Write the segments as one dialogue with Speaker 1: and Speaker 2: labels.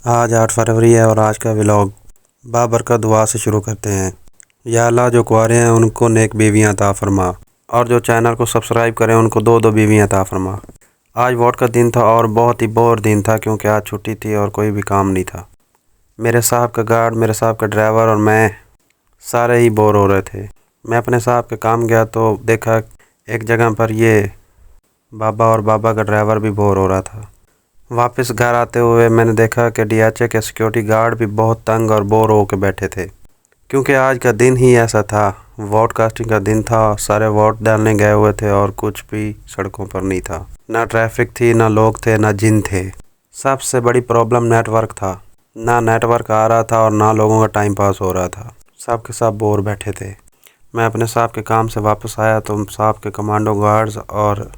Speaker 1: आज 8 फरवरी है और आज का व्लॉग बाबरकत दुआ से शुरू करते हैं। या अल्लाह जो कुंवारे हैं उनको नेक बीवियाँ अता फरमा और जो चैनल को सब्सक्राइब करें उनको दो दो बीवियाँ अता फरमा। आज वोट का दिन था और बहुत ही बोर दिन था क्योंकि आज छुट्टी थी और कोई भी काम नहीं था। मेरे साहब का गार्ड, मेरे साहब का ड्राइवर और मैं सारे ही बोर हो रहे थे। मैं अपने साहब के काम गया तो देखा एक जगह पर ये बाबा और बाबा का ड्राइवर भी बोर हो रहा था। वापस घर आते हुए मैंने देखा कि डीएचए के सिक्योरिटी गार्ड भी बहुत तंग और बोर होकर बैठे थे क्योंकि आज का दिन ही ऐसा था। वोट कास्टिंग का दिन था, सारे वोट डालने गए हुए थे और कुछ भी सड़कों पर नहीं था। ना ट्रैफिक थी, ना लोग थे, ना जिन थे। सबसे बड़ी प्रॉब्लम नेटवर्क था। ना नेटवर्क आ रहा था और ना लोगों का टाइम पास हो रहा था। सब के सब बोर बैठे थे। मैं अपने साहब के काम से वापस आया तो साहब के कमांडो गार्ड्स और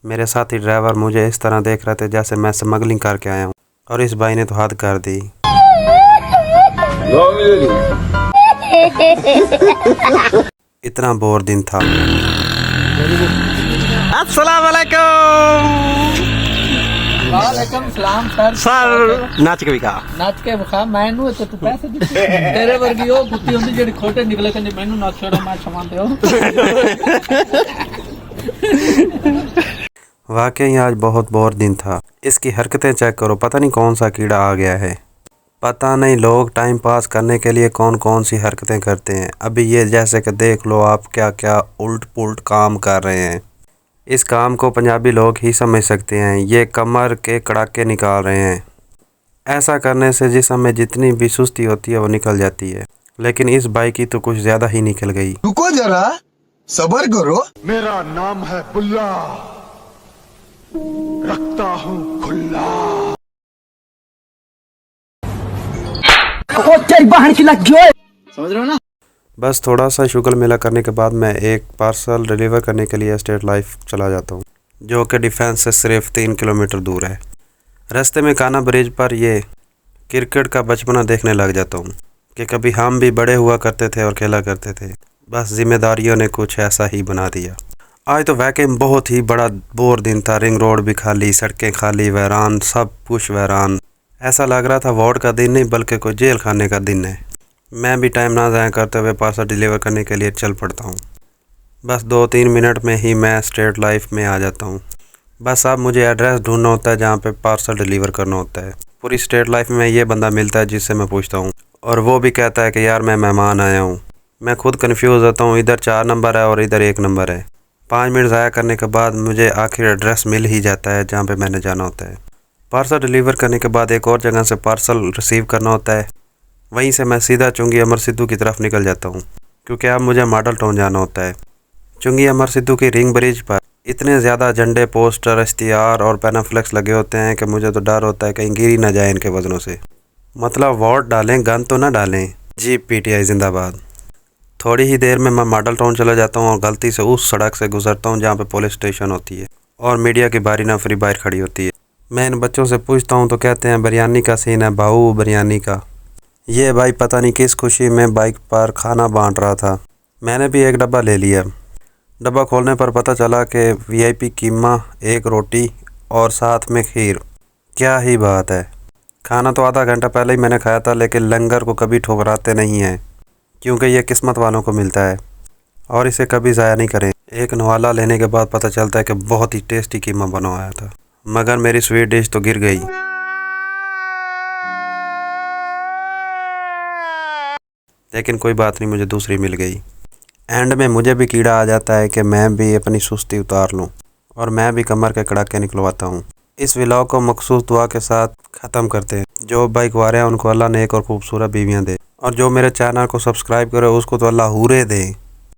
Speaker 1: मेरे साथी ड्राइवर मुझे इस तरह देख रहे थे जैसे मैं स्मगलिंग करके आया हूँ। और इस भाई ने तो हद कर दी। इतना बोर दिन था। अस्सलाम वालेकुम।
Speaker 2: वालेकुम सलाम
Speaker 1: सर नाच के विका
Speaker 2: नच के विखा मैनू तो तू पैसे दिते तेरे वर्गी ओ कुत्ती होंदी जेडी खोटे निकले कने मैनू नच छोड़ो मैं समान दे
Speaker 1: वाकई आज बहुत बोर दिन था। इसकी हरकतें चेक करो, पता नहीं कौन सा कीड़ा आ गया है। पता नहीं लोग टाइम पास करने के लिए कौन कौन सी हरकतें करते हैं। अभी ये जैसे कि देख लो आप क्या क्या उल्ट पुल्ट काम कर रहे हैं। इस काम को पंजाबी लोग ही समझ सकते हैं। ये कमर के कड़ाके निकाल रहे हैं। ऐसा करने से जिस्म में जितनी भी सुस्ती होती है वो निकल जाती है, लेकिन इस भाई की तो कुछ ज़्यादा ही निकल गई।
Speaker 3: रुको जरा सबर करो।
Speaker 4: मेरा नाम है बुल्ला, रखता हूँ खुल्ला।
Speaker 2: समझ रहे हो ना।
Speaker 1: बस थोड़ा सा शुगर मेला करने के बाद मैं एक पार्सल डिलीवर करने के लिए स्टेट लाइफ चला जाता हूँ, जो कि डिफेंस से सिर्फ 3 किलोमीटर दूर है। रास्ते में काना ब्रिज पर ये क्रिकेट का बचपना देखने लग जाता हूँ कि कभी हम भी बड़े हुआ करते थे और खेला करते थे। बस जिम्मेदारियों ने कुछ ऐसा ही बना दिया। आज तो वैके बहुत ही बड़ा बोर दिन था। रिंग रोड भी खाली, सड़कें खाली, वैरान, सब कुछ वैरान। ऐसा लग रहा था वोट का दिन नहीं बल्कि कोई जेल खाने का दिन है। मैं भी टाइम ना ज़ाया करते हुए पार्सल डिलीवर करने के लिए चल पड़ता हूँ। बस 2-3 मिनट में ही मैं स्टेट लाइफ में आ जाता हूँ। बस अब मुझे एड्रेस ढूंढना होता है जहाँ पे पार्सल डिलीवर करना होता है। पूरी स्टेट लाइफ में ये बंदा मिलता है जिससे मैं पूछता हूँ और वो भी कहता है कि यार मैं मेहमान आया हूँ। मैं खुद कन्फ्यूज़ होता हूँ, इधर 4 नंबर है और इधर 1 नंबर है। 5 मिनट ज़ाया करने के बाद मुझे आखिर एड्रेस मिल ही जाता है जहाँ पे मैंने जाना होता है। पार्सल डिलीवर करने के बाद एक और जगह से पार्सल रिसीव करना होता है। वहीं से मैं सीधा चुंगी अमर सिद्धू की तरफ निकल जाता हूँ क्योंकि अब मुझे मॉडल टाउन जाना होता है। चुंगी अमर सिद्धू की रिंग ब्रिज पर इतने ज़्यादा झंडे, पोस्टर, इश्तिहार और पैनाफ्लेक्स लगे होते हैं कि मुझे तो डर होता है कहीं गिरी ना जाए इनके वजनों से। मतलब वोट डालें, गन तो ना डालें। जी पीटीआई जिंदाबाद। थोड़ी ही देर में मैं मॉडल टाउन चला जाता हूँ और गलती से उस सड़क से गुजरता हूँ जहाँ पे पुलिस स्टेशन होती है और मीडिया की बारी ना फ्री बाहर खड़ी होती है। मैं इन बच्चों से पूछता हूँ तो कहते हैं बिरयानी का सीन है भाऊ, बिरयानी का। ये भाई पता नहीं किस खुशी में बाइक पर खाना बांट रहा था। मैंने भी एक डब्बा ले लिया। डब्बा खोलने पर पता चला कि वीआईपी कीमा, 1 रोटी और साथ में खीर। क्या ही बात है। खाना तो आधा घंटा पहले ही मैंने खाया था, लेकिन लंगर को कभी ठुकराते नहीं हैं क्योंकि ये किस्मत वालों को मिलता है और इसे कभी ज़ाया नहीं करें। एक नवाला लेने के बाद पता चलता है कि बहुत ही टेस्टी कीमा बना हुआ था, मगर मेरी स्वीट डिश तो गिर गई। लेकिन कोई बात नहीं, मुझे दूसरी मिल गई। एंड में मुझे भी कीड़ा आ जाता है कि मैं भी अपनी सुस्ती उतार लूं और मैं भी कमर के कड़ाके निकलवाता हूं। इस व्लॉग को मखसूस दुआ के साथ ख़त्म करते हैं। जो भाई कुंवारे हैं उनको अल्लाह ने एक और खूबसूरत बीवियां दे और जो मेरे चैनल को सब्सक्राइब करे उसको तो अल्लाह हूरे दे।